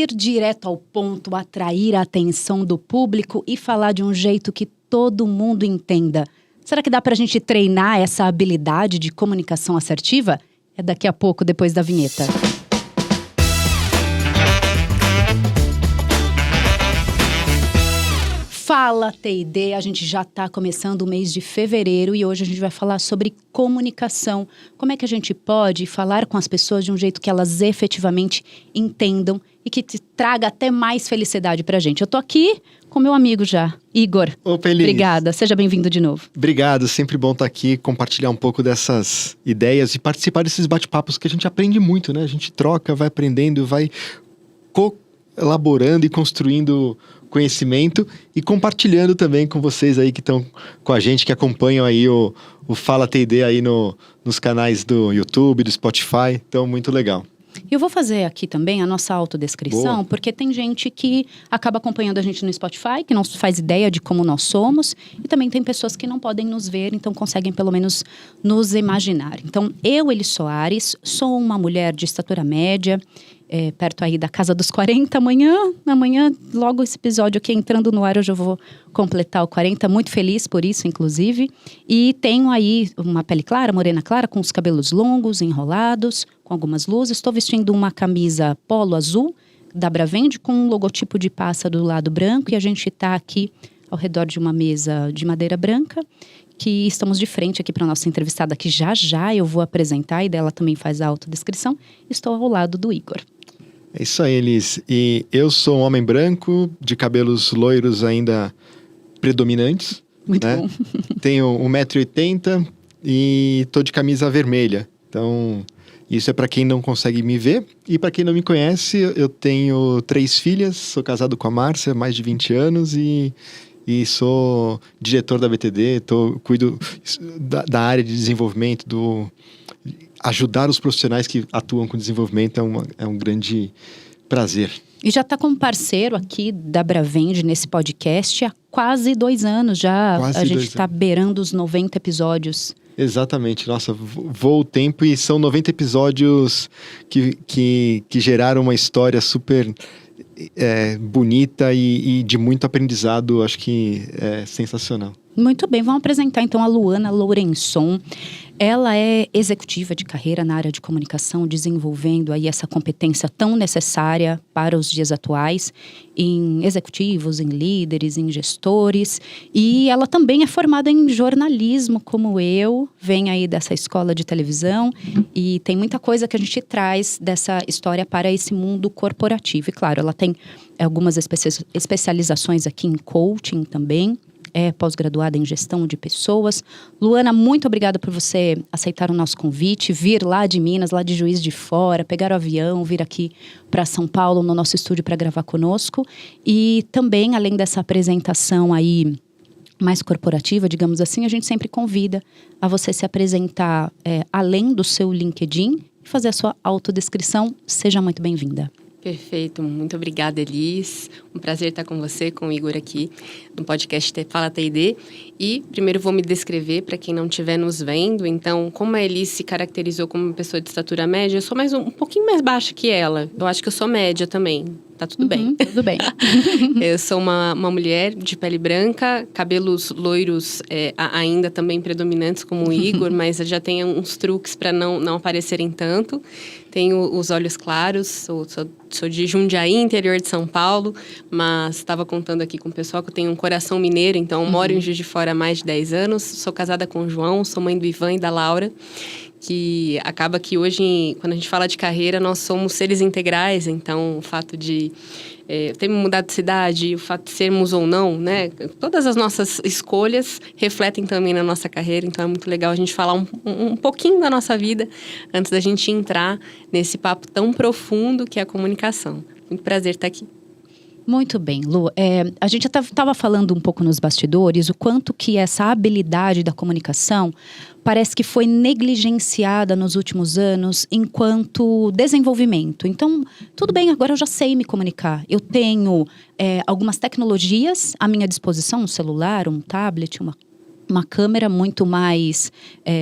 Ir direto ao ponto, atrair a atenção do público e falar de um jeito que todo mundo entenda. Será que dá pra gente treinar essa habilidade de comunicação assertiva? É daqui a pouco, depois da vinheta. Fala TID, a gente já está começando o mês de fevereiro e hoje a gente vai falar sobre comunicação. Como é que a gente pode falar com as pessoas de um jeito que elas efetivamente entendam e que te traga até mais felicidade pra gente. Eu tô aqui com meu amigo já, Igor. Opa, Elis. Obrigada, seja bem-vindo de novo. Obrigado, sempre bom estar aqui, compartilhar um pouco dessas ideias e participar desses bate-papos que a gente aprende muito, né? A gente troca, vai aprendendo, vai elaborando e construindo conhecimento e compartilhando também com vocês aí que estão com a gente, que acompanham aí o Fala TID aí nos canais do YouTube, do Spotify. Então, muito legal. Eu vou fazer aqui também a nossa autodescrição, Boa. porque tem gente que acaba acompanhando a gente no Spotify, que não faz ideia de como nós somos, e também tem pessoas que não podem nos ver, então conseguem pelo menos nos imaginar. Então, eu, Elis Soares, sou uma mulher de estatura média, perto aí da casa dos 40, amanhã, logo esse episódio aqui entrando no ar, eu já vou completar o 40, muito feliz por isso, inclusive. E tenho aí uma pele clara, morena clara, com os cabelos longos, enrolados, com algumas luzes. Estou vestindo uma camisa polo azul, da Bravende, com um logotipo de pássaro do lado branco, e a gente está aqui ao redor de uma mesa de madeira branca, que estamos de frente aqui para a nossa entrevistada, que já eu vou apresentar, e dela também faz a autodescrição. Estou ao lado do Igor. É isso aí, Elis. E eu sou um homem branco, de cabelos loiros ainda predominantes. Muito né? bom. Tenho 1,80 m e tô de camisa vermelha. Então, isso é para quem não consegue me ver. E para quem não me conhece, eu tenho 3 filhas, sou casado com a Márcia, mais de 20 anos e sou diretor da BTD, cuido da área de desenvolvimento, ajudar os profissionais que atuam com desenvolvimento é um grande prazer. E já está como parceiro aqui da Bravende nesse podcast há quase 2 anos já. A gente está beirando os 90 episódios. Exatamente, nossa, voa o tempo e são 90 episódios que geraram uma história super bonita e de muito aprendizado, acho que é sensacional. Muito bem, vamos apresentar então a Luana Lourençon. Ela é executiva de carreira na área de comunicação, desenvolvendo aí essa competência tão necessária para os dias atuais, em executivos, em líderes, em gestores. E ela também é formada em jornalismo, como eu, vem aí dessa escola de televisão, e tem muita coisa que a gente traz dessa história para esse mundo corporativo. E claro, ela tem algumas especializações aqui em coaching também. É pós-graduada em gestão de pessoas. Luana, muito obrigada por você aceitar o nosso convite, vir lá de Minas, lá de Juiz de Fora, pegar o avião, vir aqui para São Paulo, no nosso estúdio, para gravar conosco. E também, além dessa apresentação aí mais corporativa, digamos assim, a gente sempre convida a você se apresentar além do seu LinkedIn e fazer a sua autodescrição. Seja muito bem-vinda. Perfeito, muito obrigada, Elis. Um prazer estar com você, com o Igor aqui no podcast Fala TID. E primeiro vou me descrever para quem não estiver nos vendo. Então, como a Elis se caracterizou como uma pessoa de estatura média, eu sou um pouquinho mais baixa que ela. Eu acho que eu sou média também. Tá tudo bem. Tudo bem. Eu sou uma mulher de pele branca, cabelos loiros ainda também predominantes como o Igor, mas eu já tenho uns truques para não aparecerem tanto. Tenho os olhos claros, sou de Jundiaí, interior de São Paulo, mas estava contando aqui com o pessoal que eu tenho um coração mineiro, então moro em Juiz de Fora há mais de 10 anos, sou casada com o João, sou mãe do Ivan e da Laura, que acaba que hoje, quando a gente fala de carreira, nós somos seres integrais, então o fato de ter mudado de cidade, o fato de sermos ou não, né? Todas as nossas escolhas refletem também na nossa carreira, então é muito legal a gente falar um pouquinho da nossa vida antes da gente entrar nesse papo tão profundo que é a comunicação. Muito prazer estar aqui. Muito bem, Lu. A gente estava falando um pouco nos bastidores o quanto que essa habilidade da comunicação parece que foi negligenciada nos últimos anos enquanto desenvolvimento. Então, tudo bem, agora eu já sei me comunicar. Eu tenho algumas tecnologias à minha disposição, um celular, um tablet, uma câmera muito mais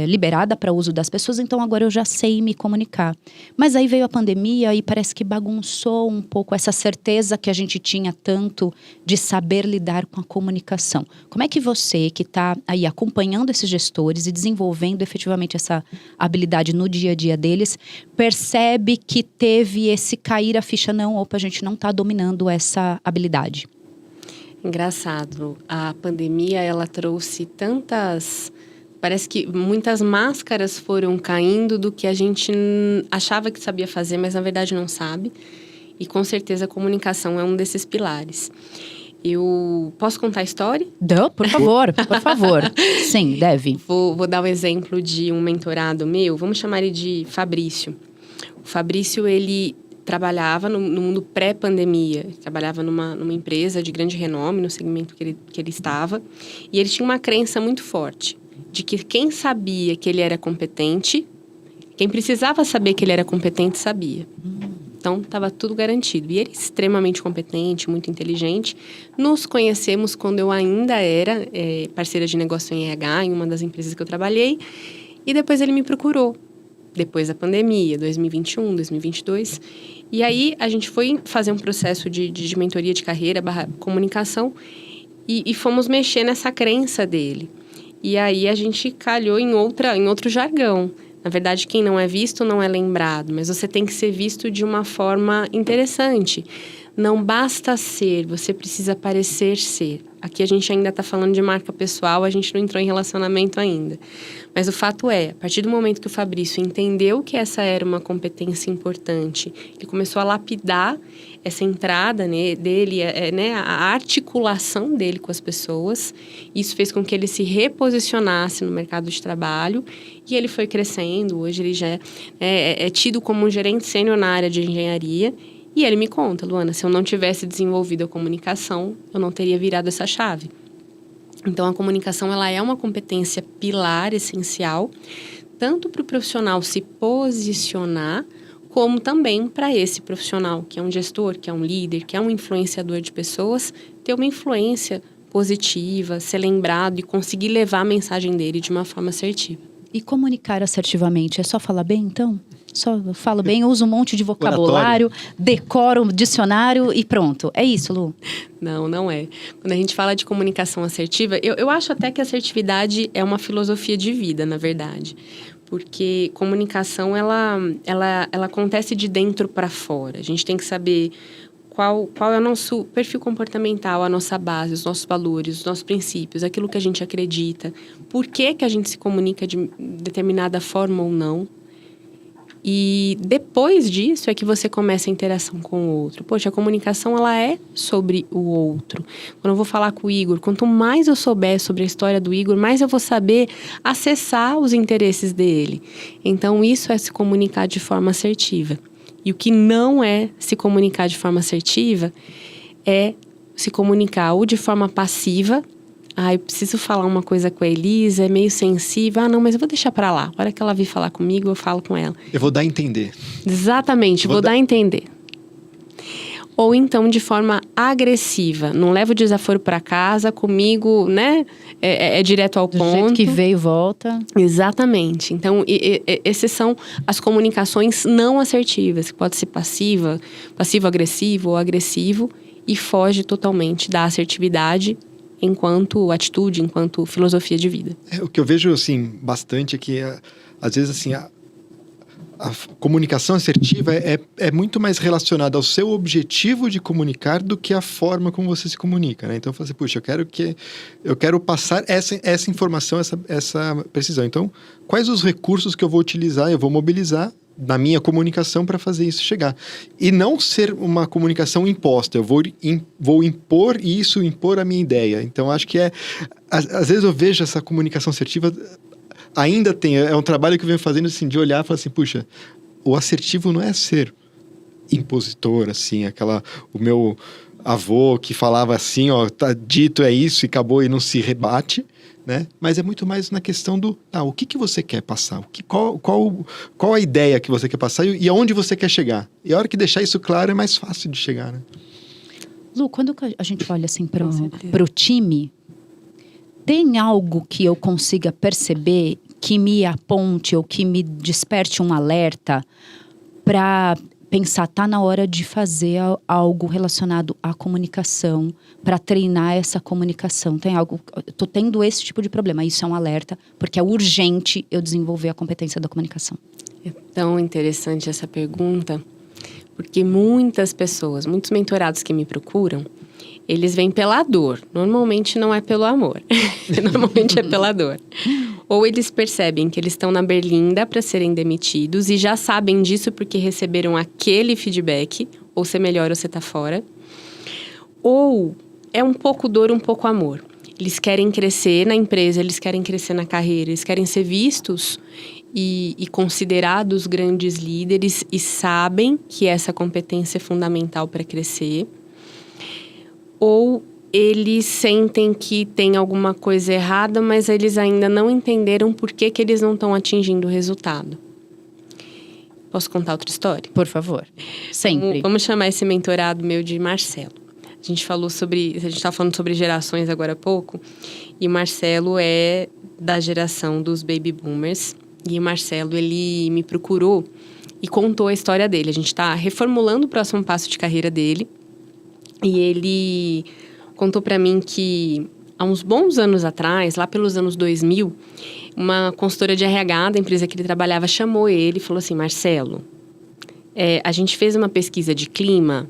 liberada para uso das pessoas, então agora eu já sei me comunicar. Mas aí veio a pandemia e parece que bagunçou um pouco essa certeza que a gente tinha tanto de saber lidar com a comunicação. Como é que você, que está aí acompanhando esses gestores e desenvolvendo efetivamente essa habilidade no dia a dia deles, percebe que teve esse cair a ficha, não, opa, a gente não está dominando essa habilidade? Engraçado, a pandemia ela trouxe parece que muitas máscaras foram caindo do que a gente achava que sabia fazer, mas na verdade não sabe. E com certeza a comunicação é um desses pilares. Eu posso contar a história? Por favor, por favor. Sim, deve. Vou dar um exemplo de um mentorado meu, vamos chamar ele de Fabrício. O Fabrício, ele trabalhava no mundo pré-pandemia, trabalhava numa empresa de grande renome, no segmento que ele estava, e ele tinha uma crença muito forte de que quem sabia que ele era competente, quem precisava saber que ele era competente, sabia. Então, estava tudo garantido. E ele é extremamente competente, muito inteligente. Nos conhecemos quando eu ainda era parceira de negócio em RH, em uma das empresas que eu trabalhei, e depois ele me procurou. Depois da pandemia, 2021, 2022. E aí, a gente foi fazer um processo de mentoria de carreira, /comunicação, e fomos mexer nessa crença dele. E aí, a gente calhou em outro jargão. Na verdade, quem não é visto não é lembrado, mas você tem que ser visto de uma forma interessante. Não basta ser, você precisa parecer ser. Aqui a gente ainda está falando de marca pessoal, a gente não entrou em relacionamento ainda. Mas o fato é, a partir do momento que o Fabrício entendeu que essa era uma competência importante, ele começou a lapidar essa entrada dele, a articulação dele com as pessoas. Isso fez com que ele se reposicionasse no mercado de trabalho e ele foi crescendo. Hoje ele já é tido como um gerente sênior na área de engenharia. E ele me conta, Luana, se eu não tivesse desenvolvido a comunicação, eu não teria virado essa chave. Então, a comunicação ela é uma competência pilar, essencial, tanto para o profissional se posicionar, como também para esse profissional, que é um gestor, que é um líder, que é um influenciador de pessoas, ter uma influência positiva, ser lembrado e conseguir levar a mensagem dele de uma forma assertiva. E comunicar assertivamente, é só falar bem, então? Só falo bem, uso um monte de vocabulário, decoro o dicionário e pronto. É isso, Lu? Não, não é. Quando a gente fala de comunicação assertiva, eu acho até que a assertividade é uma filosofia de vida, na verdade. Porque comunicação, ela acontece de dentro para fora. A gente tem que saber qual é o nosso perfil comportamental, a nossa base, os nossos valores, os nossos princípios, aquilo que a gente acredita. Por que a gente se comunica de determinada forma ou não. E depois disso é que você começa a interação com o outro. Poxa, a comunicação ela é sobre o outro. Quando eu vou falar com o Igor, quanto mais eu souber sobre a história do Igor, mais eu vou saber acessar os interesses dele. Então, isso é se comunicar de forma assertiva. E o que não é se comunicar de forma assertiva é se comunicar ou de forma passiva. Eu preciso falar uma coisa com a Elisa, é meio sensível. Não, mas eu vou deixar pra lá. A hora que ela vir falar comigo, eu falo com ela. Eu vou dar a entender. Exatamente, vou dar a entender. Ou então de forma agressiva. Não leva o desaforo pra casa, comigo, né? É direto ao ponto. Do jeito que veio, volta. Exatamente. Então, essas são as comunicações não assertivas. Que pode ser passivo-agressivo ou agressivo. E foge totalmente da assertividade enquanto atitude, enquanto filosofia de vida. O que eu vejo, assim, bastante é que, às vezes, assim, a comunicação assertiva é muito mais relacionada ao seu objetivo de comunicar do que a forma como você se comunica, né? Então, eu falo assim, puxa, eu quero passar essa informação, essa precisão. Então, quais os recursos que eu vou utilizar, eu vou mobilizar na minha comunicação para fazer isso chegar. E não ser uma comunicação imposta. Eu vou impor isso, impor a minha ideia. Então, acho que às vezes eu vejo essa comunicação assertiva, ainda é um trabalho que eu venho fazendo, assim, de olhar e falar assim, puxa, o assertivo não é ser impositor, assim, o meu avô que falava assim, ó, tá dito, é isso, e acabou e não se rebate, né? Mas é muito mais na questão do, o que você quer passar? Qual a ideia que você quer passar e aonde você quer chegar? E a hora que deixar isso claro, é mais fácil de chegar, né? Lu, quando a gente olha assim pro time, Tem algo que eu consiga perceber que me aponte ou que me desperte um alerta para pensar, tá na hora de fazer algo relacionado à comunicação, para treinar essa comunicação? Tem algo, eu tô tendo esse tipo de problema, isso é um alerta, porque é urgente eu desenvolver a competência da comunicação. É tão interessante essa pergunta, porque muitas pessoas, muitos mentorados que me procuram, eles vêm pela dor. Normalmente não é pelo amor. Normalmente é pela dor. Ou eles percebem que eles estão na berlinda para serem demitidos e já sabem disso porque receberam aquele feedback, ou você melhora ou você tá fora. Ou é um pouco dor, um pouco amor. Eles querem crescer na empresa, eles querem crescer na carreira, eles querem ser vistos e considerados grandes líderes e sabem que essa competência é fundamental para crescer. Ou eles sentem que tem alguma coisa errada, mas eles ainda não entenderam por que eles não estão atingindo o resultado. Posso contar outra história? Por favor. Sempre. Vamos chamar esse mentorado meu de Marcelo. A gente estava falando sobre gerações agora há pouco, e o Marcelo é da geração dos baby boomers. E o Marcelo, ele me procurou e contou a história dele. A gente está reformulando o próximo passo de carreira dele. E ele contou para mim que, há uns bons anos atrás, lá pelos anos 2000, uma consultora de RH da empresa que ele trabalhava chamou ele e falou assim: Marcelo, a gente fez uma pesquisa de clima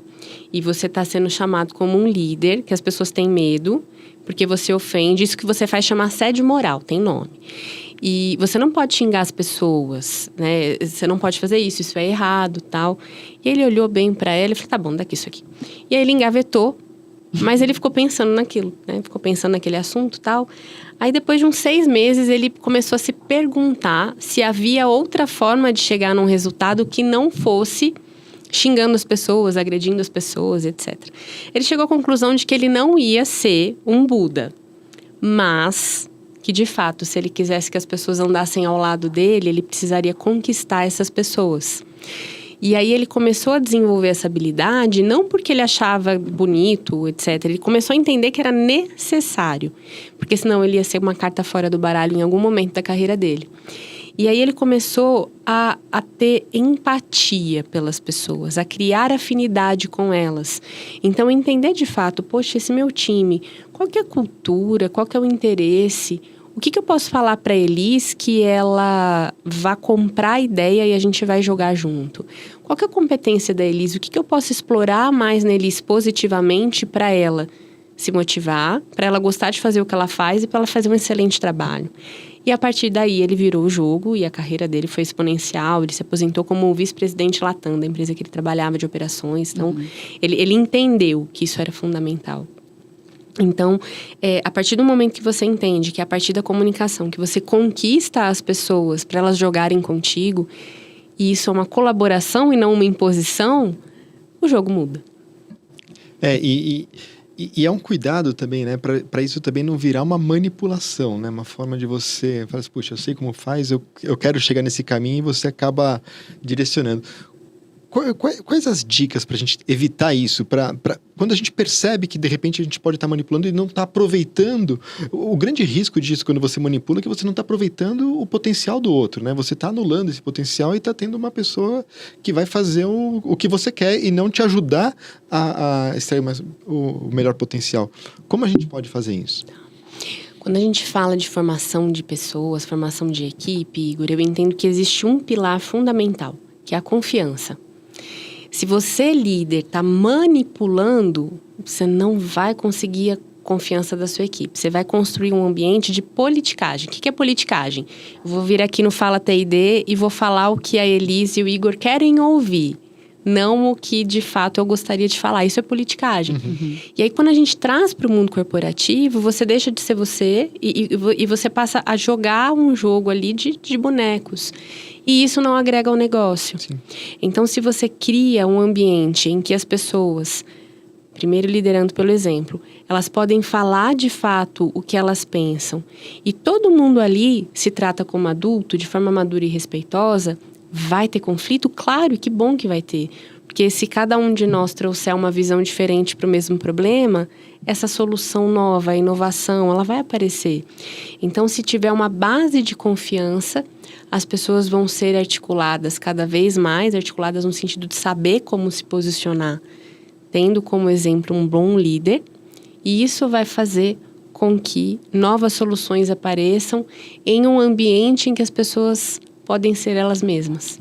e você está sendo chamado como um líder, que as pessoas têm medo, porque você ofende. Isso que você faz chama assédio moral, tem nome. E você não pode xingar as pessoas, né? Você não pode fazer isso é errado, tal. E ele olhou bem para ela e falou: tá bom, daqui isso aqui. E aí ele engavetou, mas ele ficou pensando naquilo, né? Ficou pensando naquele assunto, tal. Aí depois de uns 6 meses, ele começou a se perguntar se havia outra forma de chegar num resultado que não fosse xingando as pessoas, agredindo as pessoas, etc. Ele chegou à conclusão de que ele não ia ser um Buda, mas que, de fato, se ele quisesse que as pessoas andassem ao lado dele, ele precisaria conquistar essas pessoas. E aí ele começou a desenvolver essa habilidade, não porque ele achava bonito, etc. Ele começou a entender que era necessário, porque senão ele ia ser uma carta fora do baralho em algum momento da carreira dele. E aí ele começou a ter empatia pelas pessoas, a criar afinidade com elas. Então, entender de fato, poxa, esse meu time, qual que é a cultura, qual que é o interesse, o que eu posso falar para a Elis que ela vá comprar a ideia e a gente vai jogar junto? Qual que é a competência da Elis? O que eu posso explorar mais na Elis positivamente para ela se motivar, para ela gostar de fazer o que ela faz e para ela fazer um excelente trabalho? E a partir daí ele virou o jogo e a carreira dele foi exponencial. Ele se aposentou como vice-presidente Latam, da empresa que ele trabalhava de operações. Então, ele entendeu que isso era fundamental. Então, a partir do momento que você entende que é a partir da comunicação que você conquista as pessoas para elas jogarem contigo, e isso é uma colaboração e não uma imposição, o jogo muda. E é um cuidado também, né? Para isso também não virar uma manipulação, né? Uma forma de você falar assim, puxa, eu sei como faz, eu quero chegar nesse caminho, e você acaba direcionando. Quais as dicas para a gente evitar isso? Quando a gente percebe que, de repente, a gente pode estar manipulando e não está aproveitando... O grande risco disso, quando você manipula, é que você não está aproveitando o potencial do outro, né? Você está anulando esse potencial e está tendo uma pessoa que vai fazer o que você quer e não te ajudar a extrair o melhor potencial. Como a gente pode fazer isso? Quando a gente fala de formação de pessoas, formação de equipe, Igor, eu entendo que existe um pilar fundamental, que é a confiança. Se você, líder, está manipulando, você não vai conseguir a confiança da sua equipe. Você vai construir um ambiente de politicagem. O que é politicagem? Eu vou vir aqui no Fala TID e vou falar o que a Elis e o Igor querem ouvir, não o que, de fato, eu gostaria de falar. Isso é politicagem. E aí, quando a gente traz para o mundo corporativo, você deixa de ser você e você passa a jogar um jogo ali de bonecos. E isso não agrega ao negócio. Sim. Então, se você cria um ambiente em que as pessoas, primeiro liderando pelo exemplo, elas podem falar de fato o que elas pensam, e todo mundo ali se trata como adulto, de forma madura e respeitosa, vai ter conflito? Claro, que bom que vai ter. Porque se cada um de nós trouxer uma visão diferente para o mesmo problema, essa solução nova, a inovação, ela vai aparecer. Então, se tiver uma base de confiança, as pessoas vão ser articuladas cada vez mais, articuladas no sentido de saber como se posicionar, tendo como exemplo um bom líder, e isso vai fazer com que novas soluções apareçam em um ambiente em que as pessoas podem ser elas mesmas.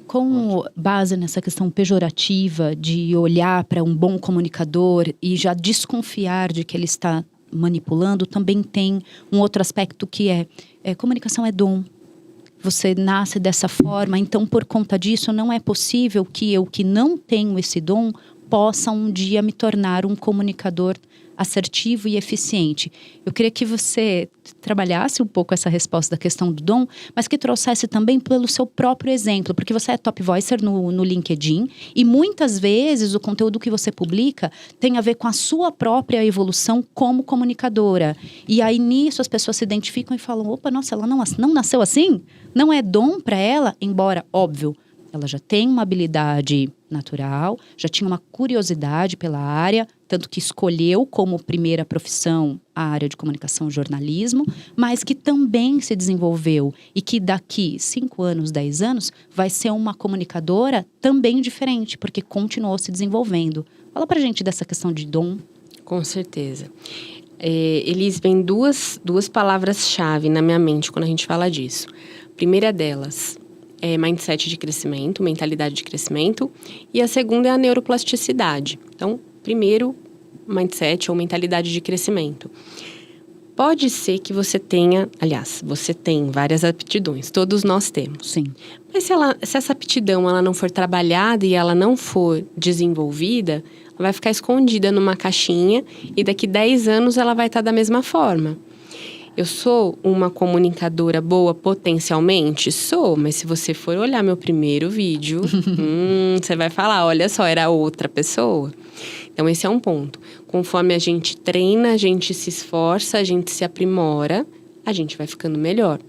Com base nessa questão pejorativa de olhar para um bom comunicador e já desconfiar de que ele está manipulando, também tem um outro aspecto que comunicação é dom. Você nasce dessa forma, então por conta disso não é possível que eu que não tenho esse dom possa um dia me tornar um comunicador assertivo e eficiente. Eu queria que você trabalhasse um pouco essa resposta da questão do dom, mas que trouxesse também pelo seu próprio exemplo, porque você é top voicer no LinkedIn e muitas vezes o conteúdo que você publica tem a ver com a sua própria evolução como comunicadora. E aí nisso as pessoas se identificam e falam, opa, nossa, ela não nasceu assim? Não é dom para ela? Embora, óbvio, ela já tem uma habilidade natural, já tinha uma curiosidade pela área, tanto que escolheu como primeira profissão a área de comunicação e jornalismo, mas que também se desenvolveu e que daqui 5 anos, 10 anos, vai ser uma comunicadora também diferente, porque continuou se desenvolvendo. Fala pra gente dessa questão de dom. Com certeza. Elis, vem duas palavras-chave na minha mente quando a gente fala disso. A primeira delas é mindset de crescimento, mentalidade de crescimento. E a segunda é a neuroplasticidade. Então, primeiro, mindset ou mentalidade de crescimento. Pode ser que você tenha, aliás, você tem várias aptidões, todos nós temos. Sim. Mas se essa aptidão ela não for trabalhada e ela não for desenvolvida, ela vai ficar escondida numa caixinha e daqui 10 anos ela vai estar da mesma forma. Eu sou uma comunicadora boa potencialmente? Sou, mas se você for olhar meu primeiro vídeo, você vai falar, olha só, era outra pessoa. Então, esse é um ponto. Conforme a gente treina, a gente se esforça, a gente se aprimora, a gente vai ficando melhor.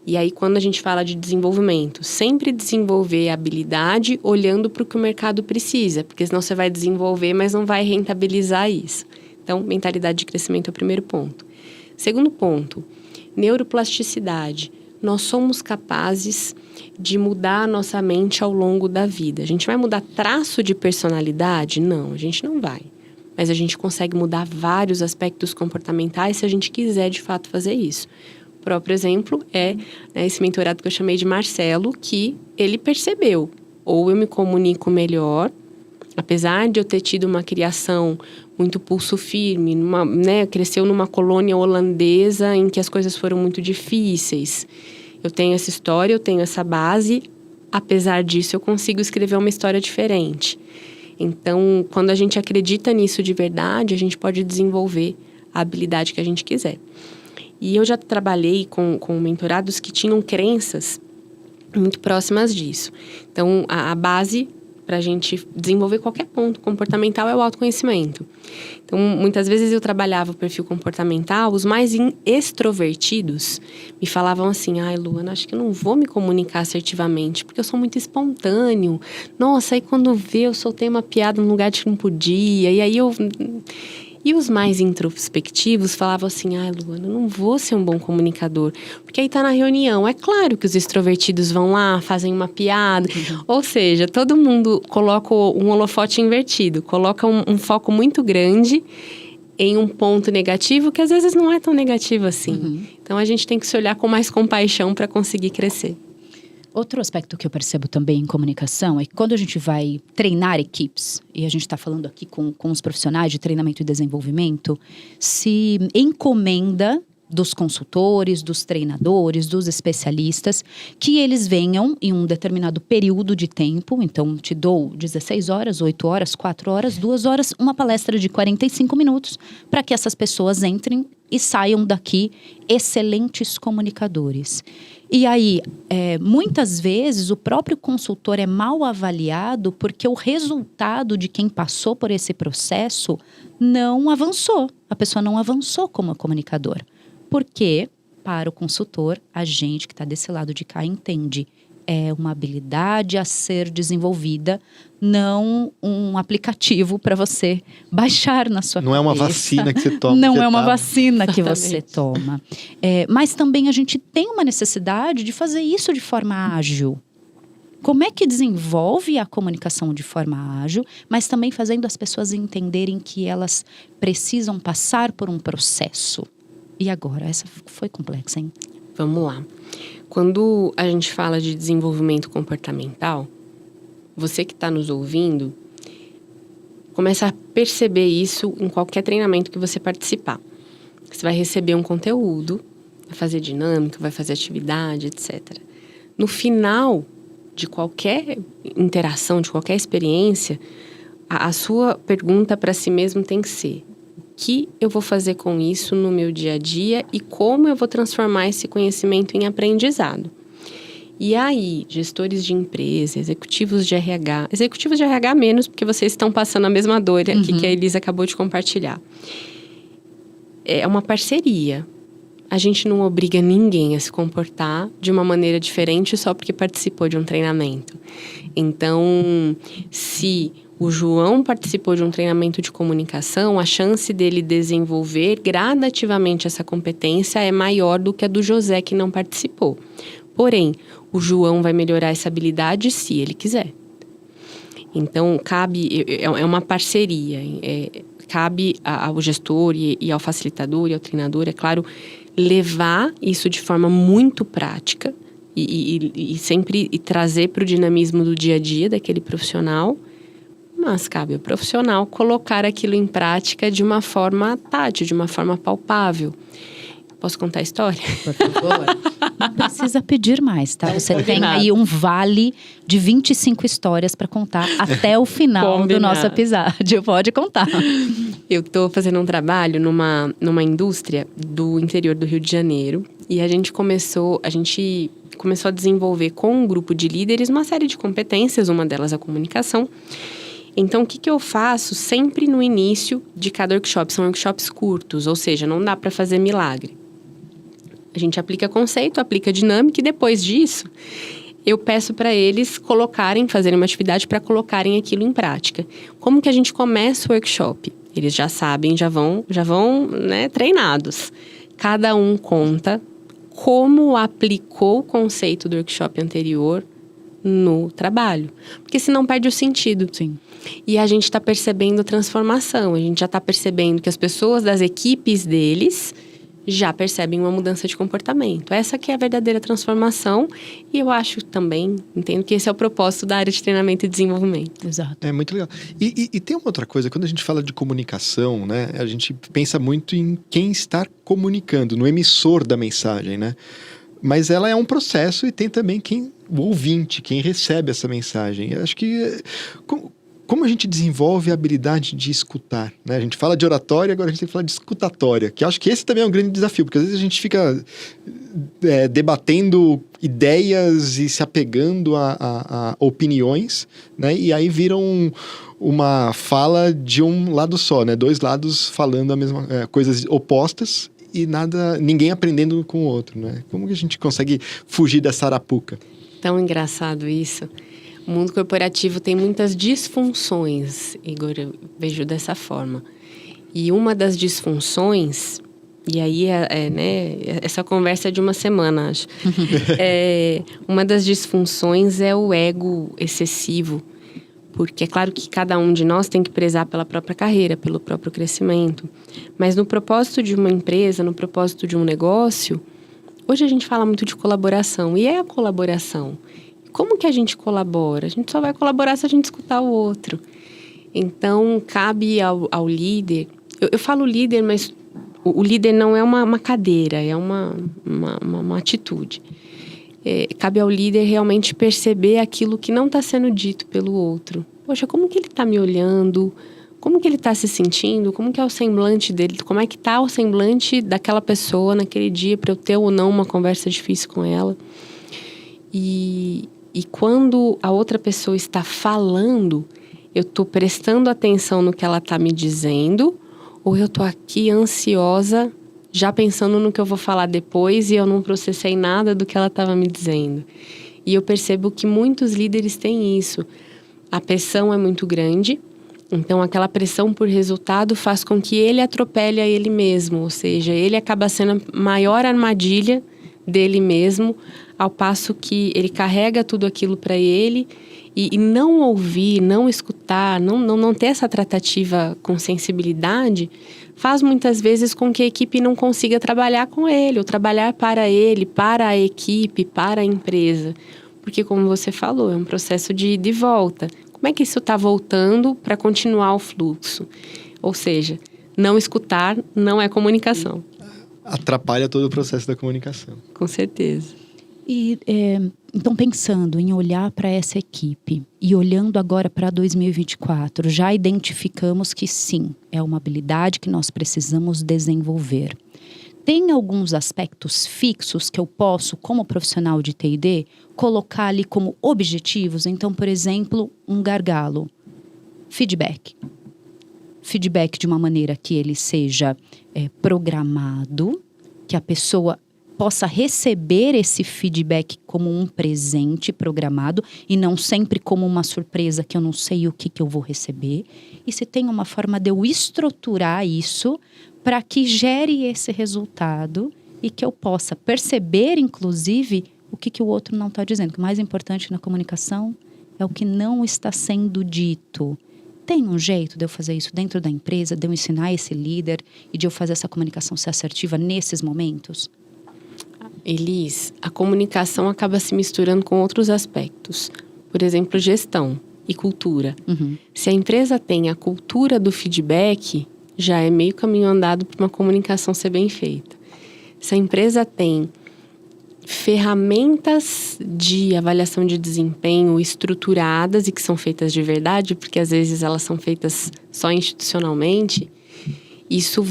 E aí, quando a gente fala de desenvolvimento, sempre desenvolver a habilidade olhando para o que o mercado precisa, porque senão você vai desenvolver, mas não vai rentabilizar isso. Então, mentalidade de crescimento é o primeiro ponto. Segundo ponto, neuroplasticidade. Nós somos capazes de mudar a nossa mente ao longo da vida. A gente vai mudar traço de personalidade? Não, a gente não vai. Mas a gente consegue mudar vários aspectos comportamentais se a gente quiser, de fato, fazer isso. O próprio exemplo é esse mentorado que eu chamei de Marcelo, que ele percebeu. Ou eu me comunico melhor, apesar de eu ter tido uma criação muito pulso firme, cresceu numa colônia holandesa em que as coisas foram muito difíceis. Eu tenho essa história, eu tenho essa base, apesar disso eu consigo escrever uma história diferente. Então, quando a gente acredita nisso de verdade, a gente pode desenvolver a habilidade que a gente quiser. E eu já trabalhei com mentorados que tinham crenças muito próximas disso. Então, a base para a gente desenvolver qualquer ponto comportamental é o autoconhecimento. Então, muitas vezes eu trabalhava o perfil comportamental, os mais extrovertidos me falavam assim, ai, Luana, acho que eu não vou me comunicar assertivamente, porque eu sou muito espontâneo. Nossa, aí quando vê, eu soltei uma piada num lugar que não podia, e aí eu... E os mais introspectivos falavam assim, ai, Luana, eu não vou ser um bom comunicador. Porque aí tá na reunião. É claro que os extrovertidos vão lá, fazem uma piada. Ou seja, todo mundo coloca um holofote invertido. Coloca um foco muito grande em um ponto negativo que às vezes não é tão negativo assim. Então, a gente tem que se olhar com mais compaixão para conseguir crescer. Outro aspecto que eu percebo também em comunicação é que quando a gente vai treinar equipes, e a gente está falando aqui com os profissionais de treinamento e desenvolvimento, se encomenda dos consultores, dos treinadores, dos especialistas, que eles venham em um determinado período de tempo, então te dou 16 horas, 8 horas, 4 horas, 2 horas, uma palestra de 45 minutos, para que essas pessoas entrem e saiam daqui excelentes comunicadores. E aí, muitas vezes, o próprio consultor é mal avaliado porque o resultado de quem passou por esse processo não avançou. A pessoa não avançou como comunicador. Porque, para o consultor, a gente que está desse lado de cá entende. é uma habilidade a ser desenvolvida, não um aplicativo para você baixar na sua cabeça. Não é uma vacina que você toma. Não é uma injetável. vacina que você toma. Mas também a gente tem uma necessidade de fazer isso de forma ágil. Como é que desenvolve a comunicação de forma ágil, mas também fazendo as pessoas entenderem que elas precisam passar por um processo? E agora? Essa foi complexa, hein? Vamos lá. Quando a gente fala de desenvolvimento comportamental, você que está nos ouvindo, começa a perceber isso em qualquer treinamento que você participar. Você vai receber um conteúdo, vai fazer dinâmica, vai fazer atividade, etc. No final de qualquer interação, de qualquer experiência, a sua pergunta para si mesmo tem que ser: o que eu vou fazer com isso no meu dia a dia e como eu vou transformar esse conhecimento em aprendizado? E aí, gestores de empresa, executivos de RH menos, porque vocês estão passando a mesma dor aqui que a Elisa acabou de compartilhar. É uma parceria. A gente não obriga ninguém a se comportar de uma maneira diferente só porque participou de um treinamento. Então, se o João participou de um treinamento de comunicação, a chance dele desenvolver gradativamente essa competência é maior do que a do José, que não participou. Porém, o João vai melhorar essa habilidade se ele quiser. Então, é uma parceria. Cabe ao gestor e ao facilitador e ao treinador, é claro, levar isso de forma muito prática e sempre trazer para o dinamismo do dia a dia daquele profissional, mas cabe ao profissional colocar aquilo em prática de uma forma tátil, de uma forma palpável. Posso contar a história? Por favor. Não precisa pedir mais, tá? Você tem aí um vale de 25 histórias para contar até o final do nosso episódio. Pode contar. Eu estou fazendo um trabalho numa indústria do interior do Rio de Janeiro. E a gente começou a desenvolver com um grupo de líderes uma série de competências, uma delas a comunicação. Então, o que eu faço sempre no início de cada workshop? São workshops curtos, ou seja, não dá para fazer milagre. A gente aplica conceito, aplica dinâmica e depois disso, eu peço para eles fazerem uma atividade para colocarem aquilo em prática. Como que a gente começa o workshop? Eles já sabem, já vão treinados. Cada um conta como aplicou o conceito do workshop anterior no trabalho. Porque senão perde o sentido. Sim. E a gente está percebendo transformação. A gente já está percebendo que as pessoas das equipes deles já percebem uma mudança de comportamento. Essa que é a verdadeira transformação. E eu acho também, entendo que esse é o propósito da área de treinamento e desenvolvimento. Exato. É muito legal. E tem uma outra coisa, quando a gente fala de comunicação, né? A gente pensa muito em quem está comunicando, no emissor da mensagem, né? Mas ela é um processo e tem também o ouvinte, quem recebe essa mensagem. Eu acho que... Como a gente desenvolve a habilidade de escutar, né? A gente fala de oratória, agora a gente tem que falar de escutatória, que eu acho que esse também é um grande desafio, porque às vezes a gente fica debatendo ideias e se apegando a opiniões, né? E aí viram uma fala de um lado só, né? Dois lados falando a mesma coisas opostas e ninguém aprendendo com o outro, né? Como que a gente consegue fugir dessa arapuca? Tão engraçado isso. O mundo corporativo tem muitas disfunções, Igor, eu vejo dessa forma. E uma das disfunções, e aí essa conversa é de uma semana, acho. Uma das disfunções é o ego excessivo, porque é claro que cada um de nós tem que prezar pela própria carreira, pelo próprio crescimento. Mas no propósito de uma empresa, no propósito de um negócio, hoje a gente fala muito de colaboração, e é a colaboração. Como que a gente colabora? A gente só vai colaborar se a gente escutar o outro. Então, cabe ao líder... Eu falo líder, mas o líder não é uma cadeira, é uma atitude. Cabe ao líder realmente perceber aquilo que não está sendo dito pelo outro. Poxa, como que ele está me olhando? Como que ele está se sentindo? Como que é o semblante dele? Como é que está o semblante daquela pessoa naquele dia para eu ter ou não uma conversa difícil com ela? E quando a outra pessoa está falando, eu estou prestando atenção no que ela está me dizendo, ou eu estou aqui ansiosa, já pensando no que eu vou falar depois e eu não processei nada do que ela estava me dizendo. E eu percebo que muitos líderes têm isso. A pressão é muito grande, então aquela pressão por resultado faz com que ele atropele a ele mesmo, ou seja, ele acaba sendo a maior armadilha dele mesmo, ao passo que ele carrega tudo aquilo para ele e não ouvir, não escutar, não ter essa tratativa com sensibilidade, faz muitas vezes com que a equipe não consiga trabalhar com ele, ou trabalhar para ele, para a equipe, para a empresa. Porque, como você falou, é um processo de volta. Como é que isso está voltando para continuar o fluxo? Ou seja, não escutar não é comunicação. Atrapalha todo o processo da comunicação. Com certeza. E então, pensando em olhar para essa equipe e olhando agora para 2024, já identificamos que sim, é uma habilidade que nós precisamos desenvolver. Tem alguns aspectos fixos que eu posso, como profissional de T&D, colocar ali como objetivos? Então, por exemplo, um gargalo. Feedback. Feedback de uma maneira que ele seja programado, que a pessoa possa receber esse feedback como um presente programado e não sempre como uma surpresa que eu não sei o que eu vou receber. E se tem uma forma de eu estruturar isso para que gere esse resultado e que eu possa perceber, inclusive, o que o outro não está dizendo. O mais importante na comunicação é o que não está sendo dito. Tem um jeito de eu fazer isso dentro da empresa, de eu ensinar esse líder e de eu fazer essa comunicação ser assertiva nesses momentos? Elis, a comunicação acaba se misturando com outros aspectos. Por exemplo, gestão e cultura. Uhum. Se a empresa tem a cultura do feedback, já é meio caminho andado para uma comunicação ser bem feita. Se a empresa tem ferramentas de avaliação de desempenho estruturadas e que são feitas de verdade, porque às vezes elas são feitas só institucionalmente, isso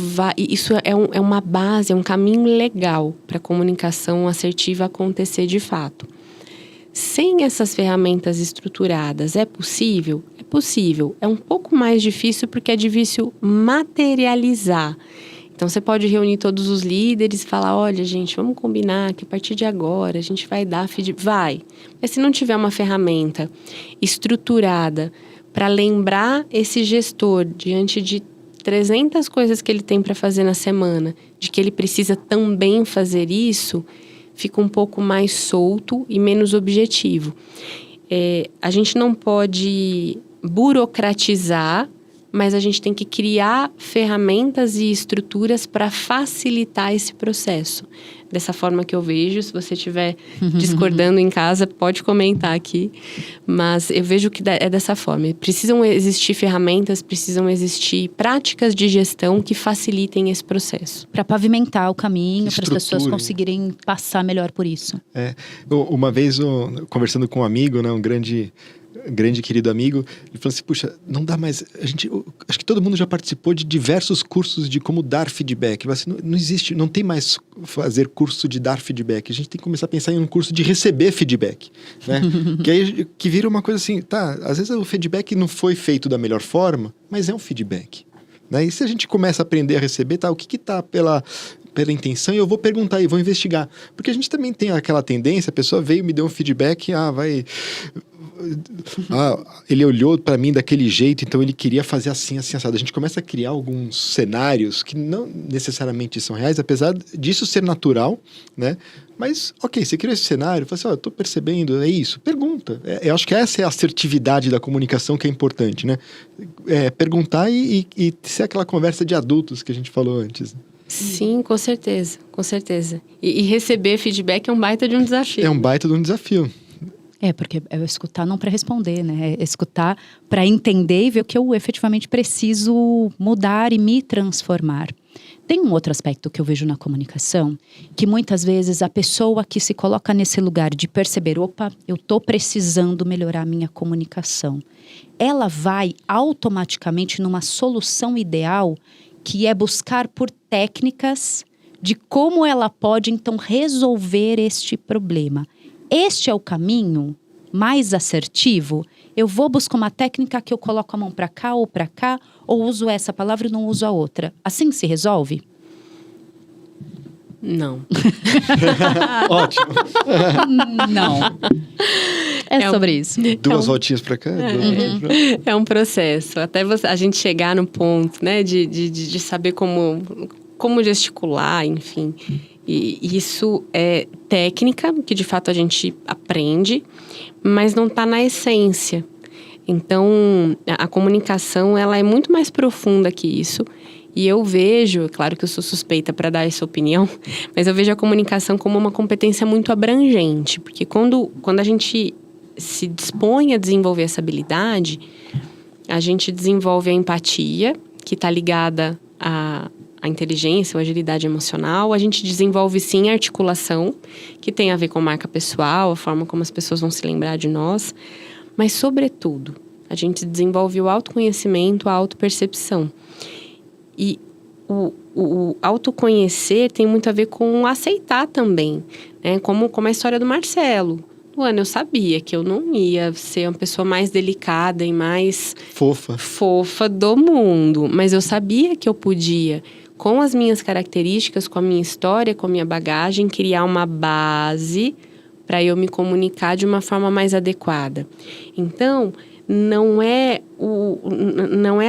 é uma base, é um caminho legal para a comunicação assertiva acontecer de fato. Sem essas ferramentas estruturadas, é possível? É possível. É um pouco mais difícil porque é difícil materializar. Então, você pode reunir todos os líderes e falar, olha, gente, vamos combinar que a partir de agora a gente vai dar feedback. Vai. Mas se não tiver uma ferramenta estruturada para lembrar esse gestor diante de 300 coisas que ele tem para fazer na semana, de que ele precisa também fazer isso, fica um pouco mais solto e menos objetivo. A gente não pode burocratizar, mas a gente tem que criar ferramentas e estruturas para facilitar esse processo. Dessa forma que eu vejo, se você estiver discordando em casa, pode comentar aqui. Mas eu vejo que é dessa forma. Precisam existir ferramentas, precisam existir práticas de gestão que facilitem esse processo. Para pavimentar o caminho, para as pessoas conseguirem passar melhor por isso. Uma vez, conversando com um amigo, né, um grande querido amigo, ele falou assim, puxa, não dá mais, acho que todo mundo já participou de diversos cursos de como dar feedback, mas não existe, não tem mais fazer curso de dar feedback, a gente tem que começar a pensar em um curso de receber feedback, né? que vira uma coisa assim, tá, às vezes o feedback não foi feito da melhor forma, mas é um feedback, né? E se a gente começa a aprender a receber, tá, o que tá pela intenção, e eu vou perguntar e vou investigar, porque a gente também tem aquela tendência, a pessoa veio, me deu um feedback, ele olhou para mim daquele jeito, então ele queria fazer assim, assim, assado. A gente começa a criar alguns cenários que não necessariamente são reais, apesar disso ser natural, né? Mas, ok, você criou esse cenário, fala assim, eu tô percebendo, é isso, pergunta. Eu acho que essa é a assertividade da comunicação que é importante, né? Perguntar e ser aquela conversa de adultos que a gente falou antes. Sim, com certeza, com certeza. E receber feedback é um baita de um desafio. É um baita de um desafio. Porque é escutar não para responder, né? É escutar para entender e ver o que eu efetivamente preciso mudar e me transformar. Tem um outro aspecto que eu vejo na comunicação, que muitas vezes a pessoa que se coloca nesse lugar de perceber, opa, eu estou precisando melhorar a minha comunicação, ela vai automaticamente numa solução ideal, que é buscar por técnicas de como ela pode, então, resolver este problema. Este é o caminho mais assertivo? Eu vou buscar uma técnica que eu coloco a mão para cá, ou uso essa palavra e não uso a outra. Assim se resolve? Não. Ótimo. Não. É sobre isso. Duas voltinhas pra cá. É um processo. Até a gente chegar no ponto, né? De saber como gesticular, enfim. E isso é técnica, que de fato a gente aprende, mas não está na essência. Então, a comunicação, ela é muito mais profunda que isso. E eu vejo, claro que eu sou suspeita para dar essa opinião, mas eu vejo a comunicação como uma competência muito abrangente. Porque quando a gente se dispõe a desenvolver essa habilidade, a gente desenvolve a empatia, que está ligada à inteligência, à agilidade emocional. A gente desenvolve, sim, a articulação, que tem a ver com marca pessoal, a forma como as pessoas vão se lembrar de nós. Mas, sobretudo, a gente desenvolve o autoconhecimento, a autopercepção. E o autoconhecer tem muito a ver com aceitar também, né? Como a história do Marcelo. Luana, eu sabia que eu não ia ser uma pessoa mais delicada e mais fofa do mundo. Mas eu sabia que eu podia, com as minhas características, com a minha história, com a minha bagagem, criar uma base para eu me comunicar de uma forma mais adequada. Então, não é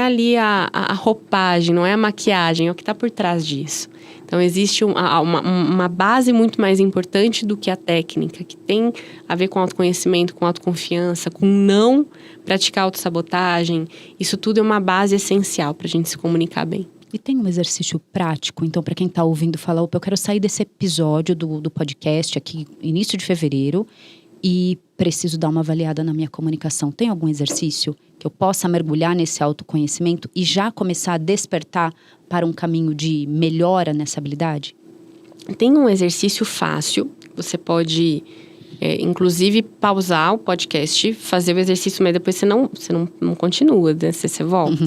ali a roupagem, não é a maquiagem, é o que está por trás disso. Então, existe uma base muito mais importante do que a técnica, que tem a ver com autoconhecimento, com autoconfiança, com não praticar autossabotagem. Isso tudo é uma base essencial para a gente se comunicar bem. E tem um exercício prático, então, para quem está ouvindo falar, opa, eu quero sair desse episódio do podcast aqui, início de fevereiro, e preciso dar uma avaliada na minha comunicação. Tem algum exercício que eu possa mergulhar nesse autoconhecimento e já começar a despertar para um caminho de melhora nessa habilidade? Tem um exercício fácil, você pode, inclusive, pausar o podcast, fazer o exercício, mas depois você não continua, né? Você volta.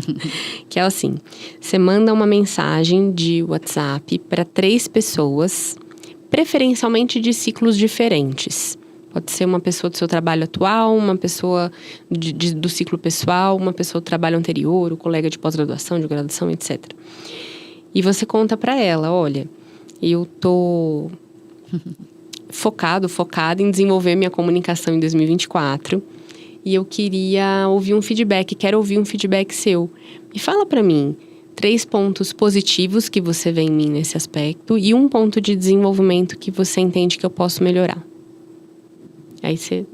Que é assim, você manda uma mensagem de WhatsApp para 3 pessoas, preferencialmente de ciclos diferentes. Pode ser uma pessoa do seu trabalho atual, uma pessoa do ciclo pessoal, uma pessoa do trabalho anterior, o colega de pós-graduação, de graduação, etc. E você conta para ela, olha, eu tô focada em desenvolver minha comunicação em 2024 e eu queria ouvir um feedback, quero ouvir um feedback seu. Me fala para mim 3 pontos positivos que você vê em mim nesse aspecto e um ponto de desenvolvimento que você entende que eu posso melhorar. Aí você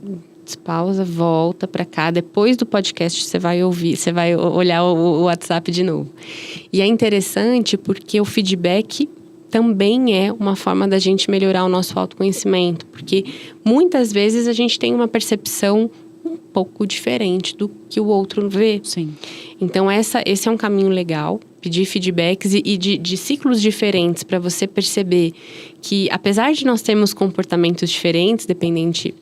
pausa, volta para cá. Depois do podcast, você vai ouvir, você vai olhar o WhatsApp de novo. E é interessante porque o feedback também é uma forma da gente melhorar o nosso autoconhecimento. Porque muitas vezes a gente tem uma percepção um pouco diferente do que o outro vê. Sim. Então, esse é um caminho legal. Pedir feedbacks e de ciclos diferentes para você perceber que, apesar de nós termos comportamentos diferentes, dependente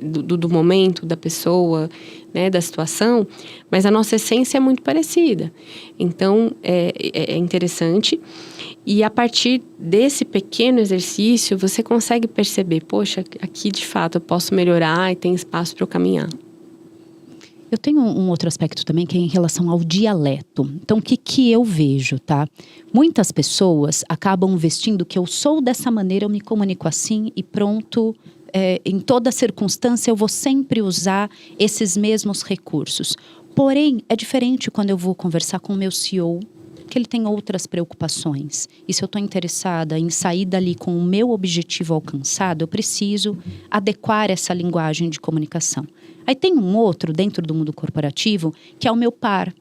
do momento, da pessoa, né, da situação, mas a nossa essência é muito parecida. Então, é interessante. E a partir desse pequeno exercício, você consegue perceber, poxa, aqui de fato eu posso melhorar e tem espaço para eu caminhar. Eu tenho um outro aspecto também que é em relação ao dialeto. Então, o que eu vejo, tá? Muitas pessoas acabam vestindo que eu sou dessa maneira, eu me comunico assim e pronto. Em toda circunstância eu vou sempre usar esses mesmos recursos. Porém, é diferente quando eu vou conversar com o meu CEO, que ele tem outras preocupações. E se eu estou interessada em sair dali com o meu objetivo alcançado, eu preciso adequar essa linguagem de comunicação. Aí tem um outro dentro do mundo corporativo, que é o meu par,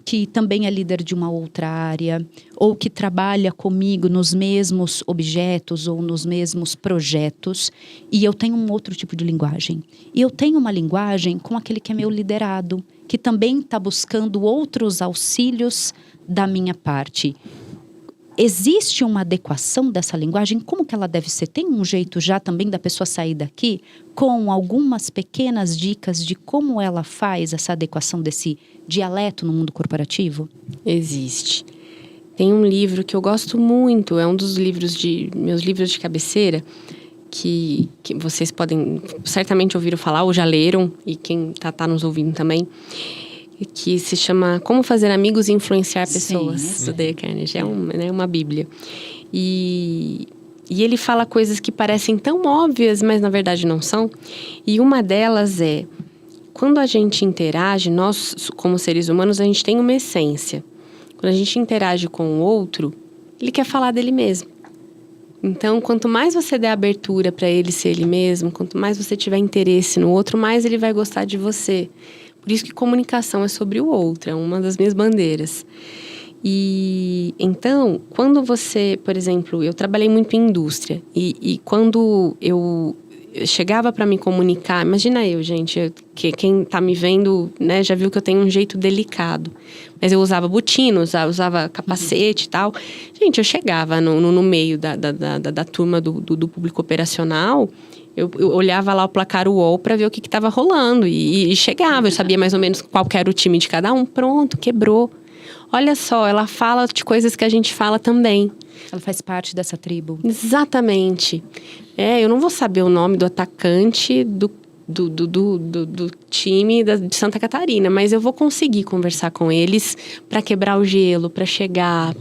que também é líder de uma outra área, ou que trabalha comigo nos mesmos objetos ou nos mesmos projetos, e eu tenho um outro tipo de linguagem. E eu tenho uma linguagem com aquele que é meu liderado, que também está buscando outros auxílios da minha parte. Existe uma adequação dessa linguagem? Como que ela deve ser? Tem um jeito já também da pessoa sair daqui com algumas pequenas dicas de como ela faz essa adequação desse dialeto no mundo corporativo? Existe. Tem um livro que eu gosto muito, é um dos meus livros de cabeceira, que vocês podem certamente ouviram falar ou já leram, e quem tá nos ouvindo também, que se chama Como Fazer Amigos e Influenciar Pessoas, do Dale Carnegie. É uma bíblia. E ele fala coisas que parecem tão óbvias, mas na verdade não são. E uma delas é, quando a gente interage, nós como seres humanos, a gente tem uma essência. Quando a gente interage com o outro, ele quer falar dele mesmo. Então, quanto mais você der abertura para ele ser ele mesmo, quanto mais você tiver interesse no outro, mais ele vai gostar de você. Por isso que comunicação é sobre o outro, é uma das minhas bandeiras. E então, quando você, por exemplo, eu trabalhei muito em indústria e quando eu chegava para me comunicar, imagina eu, gente, que quem tá me vendo, né, já viu que eu tenho um jeito delicado, mas eu usava botina, usava capacete e tal. Gente, eu chegava no meio da turma do público operacional, eu olhava lá o placar UOL para ver o que estava rolando e chegava, eu sabia mais ou menos qual que era o time de cada um, pronto, quebrou. Olha só, ela fala de coisas que a gente fala também. Ela faz parte dessa tribo. Exatamente. Eu não vou saber o nome do atacante do time de Santa Catarina, mas eu vou conseguir conversar com eles para quebrar o gelo, para chegar,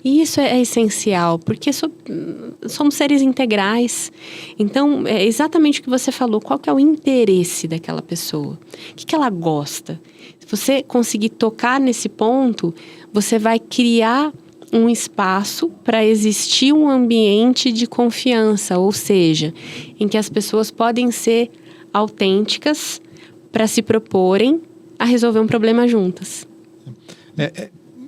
e isso é essencial, porque somos seres integrais. Então, é exatamente o que você falou, qual que é o interesse daquela pessoa? O que ela gosta? Se você conseguir tocar nesse ponto, você vai criar um espaço para existir um ambiente de confiança, ou seja, em que as pessoas podem ser autênticas para se proporem a resolver um problema juntas.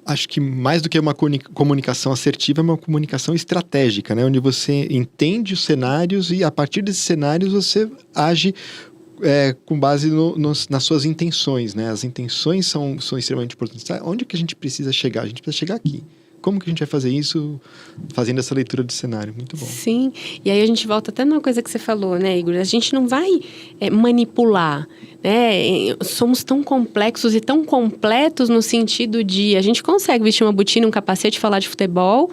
Acho que mais do que uma comunicação assertiva, é uma comunicação estratégica, né? Onde você entende os cenários e, a partir desses cenários, você age com base nas suas intenções, né? As intenções são extremamente importantes. Onde que a gente precisa chegar? A gente precisa chegar aqui. Como que a gente vai fazer isso fazendo essa leitura de cenário? Muito bom. Sim, e aí a gente volta até numa coisa que você falou, né, Igor? A gente não vai manipular, né? Somos tão complexos e tão completos no sentido de... A gente consegue vestir uma botina, um capacete, falar de futebol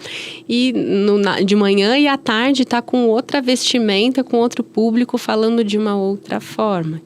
e de manhã e à tarde tá com outra vestimenta, com outro público, falando de uma outra forma.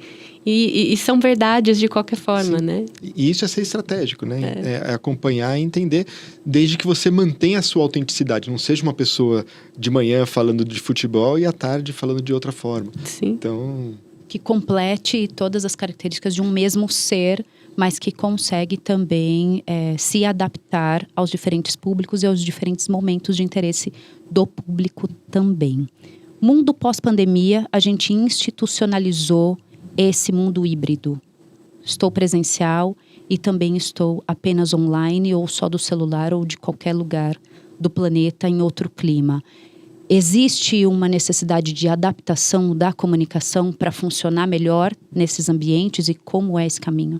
E são verdades de qualquer forma, sim, né? E isso é ser estratégico, né? É acompanhar e entender, desde que você mantenha a sua autenticidade. Não seja uma pessoa de manhã falando de futebol e à tarde falando de outra forma. Sim. Então... Que complete todas as características de um mesmo ser, mas que consegue também se adaptar aos diferentes públicos e aos diferentes momentos de interesse do público também. Mundo pós-pandemia, a gente institucionalizou esse mundo híbrido. Estou presencial e também estou apenas online ou só do celular ou de qualquer lugar do planeta em outro clima. Existe uma necessidade de adaptação da comunicação para funcionar melhor nesses ambientes e como é esse caminho?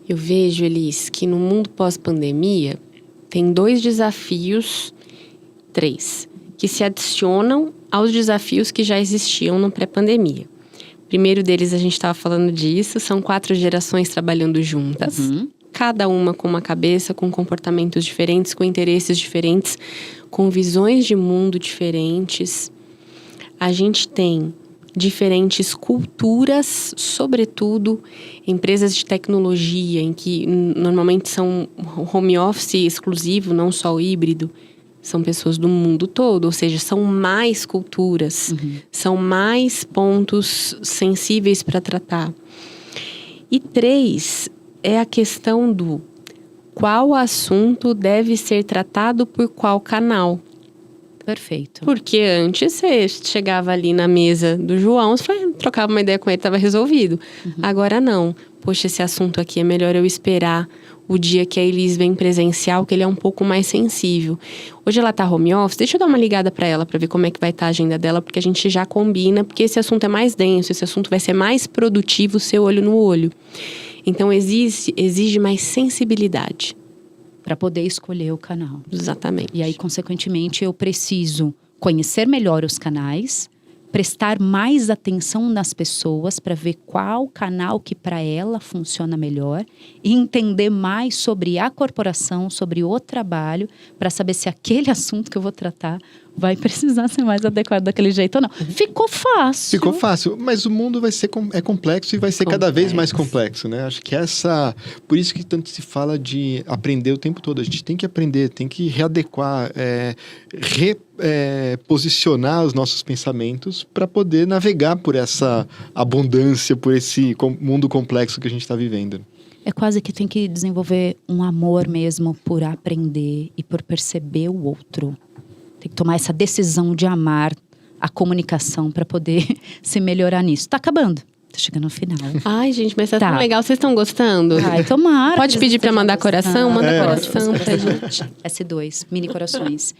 Eu vejo, Elis, que no mundo pós-pandemia tem 2 desafios, 3, que se adicionam aos desafios que já existiam no pré-pandemia. Primeiro deles, a gente estava falando disso, são 4 gerações trabalhando juntas. Cada uma com uma cabeça, com comportamentos diferentes, com interesses diferentes, com visões de mundo diferentes. A gente tem diferentes culturas, sobretudo empresas de tecnologia, em que normalmente são home office exclusivo, não só o híbrido. São pessoas do mundo todo, ou seja, são mais culturas, são mais pontos sensíveis para tratar. E 3, é a questão do qual assunto deve ser tratado por qual canal. Perfeito. Porque antes você chegava ali na mesa do João, você trocava uma ideia com ele, estava resolvido. Agora não. Poxa, esse assunto aqui é melhor eu esperar o dia que a Elis vem presencial, que ele é um pouco mais sensível. Hoje ela tá home office, deixa eu dar uma ligada para ela para ver como é que vai estar a agenda dela, porque a gente já combina, porque esse assunto é mais denso, esse assunto vai ser mais produtivo, seu olho no olho. Então exige mais sensibilidade. Para poder escolher o canal. Exatamente. E aí, consequentemente, eu preciso conhecer melhor os canais, prestar mais atenção nas pessoas para ver qual canal que para ela funciona melhor e entender mais sobre a corporação, sobre o trabalho, para saber se aquele assunto que eu vou tratar vai precisar ser mais adequado daquele jeito ou não. Ficou fácil. Ficou fácil, mas o mundo vai ser complexo e vai ser cada vez mais complexo, né? Acho que por isso que tanto se fala de aprender o tempo todo. A gente tem que aprender, tem que readequar, posicionar os nossos pensamentos para poder navegar por essa abundância, por esse mundo complexo que a gente está vivendo. É quase que tem que desenvolver um amor mesmo por aprender e por perceber o outro. Tem que tomar essa decisão de amar a comunicação para poder se melhorar nisso. Tá acabando. Tá chegando no final. Ai, gente, mas tá tão legal. Vocês estão gostando? Ai, tomara. Pode pedir para mandar coração? Manda coração pra gente. S2, mini corações.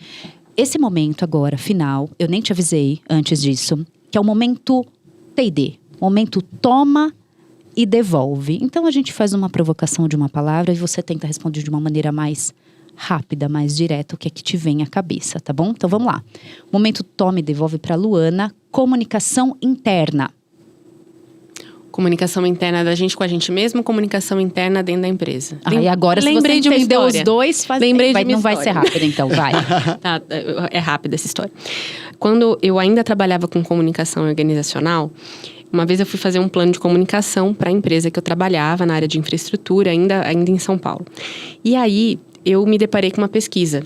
Esse momento agora, final, eu nem te avisei antes disso, que é o momento T&D. Momento toma e devolve. Então a gente faz uma provocação de uma palavra e você tenta responder de uma maneira mais rápida, mais direta, o que é que te vem à cabeça, tá bom? Então vamos lá. Momento toma e devolve para Luana. Comunicação interna. Comunicação interna da gente com a gente mesmo, comunicação interna dentro da empresa. E agora se você entender os dois, não vai ser rápido, então vai. Tá, é rápida essa história. Quando eu ainda trabalhava com comunicação organizacional, uma vez eu fui fazer um plano de comunicação para a empresa que eu trabalhava na área de infraestrutura, ainda em São Paulo. E aí eu me deparei com uma pesquisa.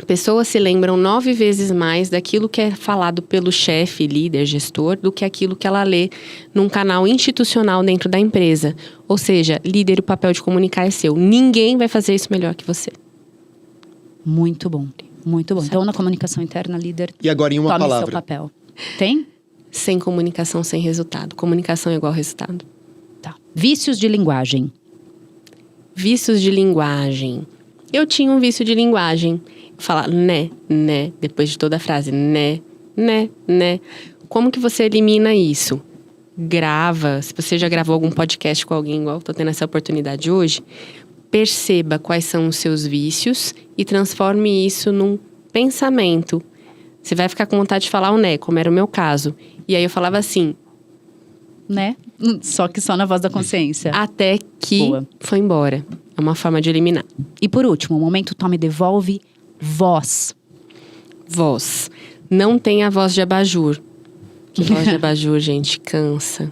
Pessoas se lembram 9 vezes mais daquilo que é falado pelo chefe, líder, gestor, do que aquilo que ela lê num canal institucional dentro da empresa. Ou seja, líder, o papel de comunicar é seu. Ninguém vai fazer isso melhor que você. Muito bom, muito bom. Então, na comunicação interna, líder, e agora em uma tome palavra. seu papel. Tem? Sem comunicação, sem resultado. Comunicação é igual resultado. Tá. Vícios de linguagem. Vícios de linguagem. Eu tinha um vício de linguagem. Falar né, depois de toda a frase. Né. Como que você elimina isso? Grava. Se você já gravou algum podcast com alguém, igual estou tendo essa oportunidade hoje, perceba quais são os seus vícios e transforme isso num pensamento. Você vai ficar com vontade de falar o né, como era o meu caso. E aí eu falava assim... Né? Só que só na voz da consciência. Até que foi embora. É uma forma de eliminar. E por último, o momento toma e devolve, voz. Voz. Não tem a voz de abajur. Que voz de abajur, gente, cansa.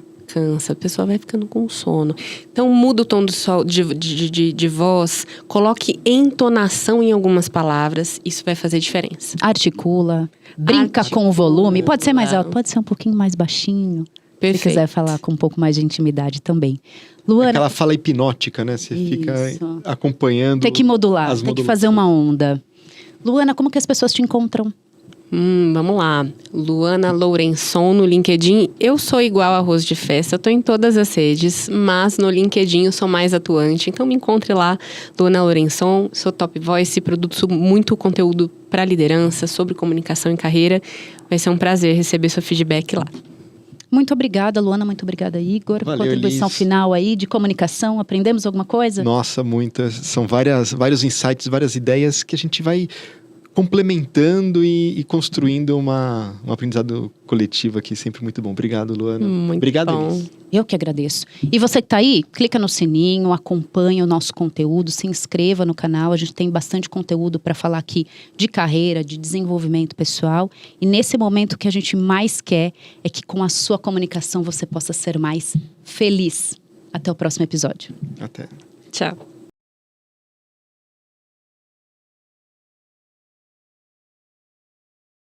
A pessoa vai ficando com sono. Então, muda o tom de voz. Coloque entonação em algumas palavras. Isso vai fazer diferença. Articula. Brinca com o volume. Pode ser mais alto, pode ser um pouquinho mais baixinho. Perfeito. Se quiser falar com um pouco mais de intimidade também. Luana, aquela fala hipnótica, né? Você fica acompanhando. Tem que modular, tem que fazer uma onda. Luana, como que as pessoas te encontram? Vamos lá. Luana Lourençon no LinkedIn. Eu sou igual a arroz de festa, eu tô em todas as redes, mas no LinkedIn eu sou mais atuante. Então me encontre lá, Luana Lourençon, sou Top Voice, produzo muito conteúdo para liderança, sobre comunicação e carreira. Vai ser um prazer receber seu feedback lá. Muito obrigada, Luana. Muito obrigada, Igor. Valeu, contribuição Liz. Final aí de comunicação. Aprendemos alguma coisa? Nossa, muitas. São vários insights, várias ideias que a gente vai complementando e construindo um aprendizado coletivo aqui, sempre muito bom. Obrigado, Luana. Muito Obrigado, bom. Elis. Eu que agradeço. E você que tá aí, clica no sininho, acompanha o nosso conteúdo, se inscreva no canal. A gente tem bastante conteúdo para falar aqui de carreira, de desenvolvimento pessoal. E nesse momento o que a gente mais quer é que com a sua comunicação você possa ser mais feliz. Até o próximo episódio. Até. Tchau.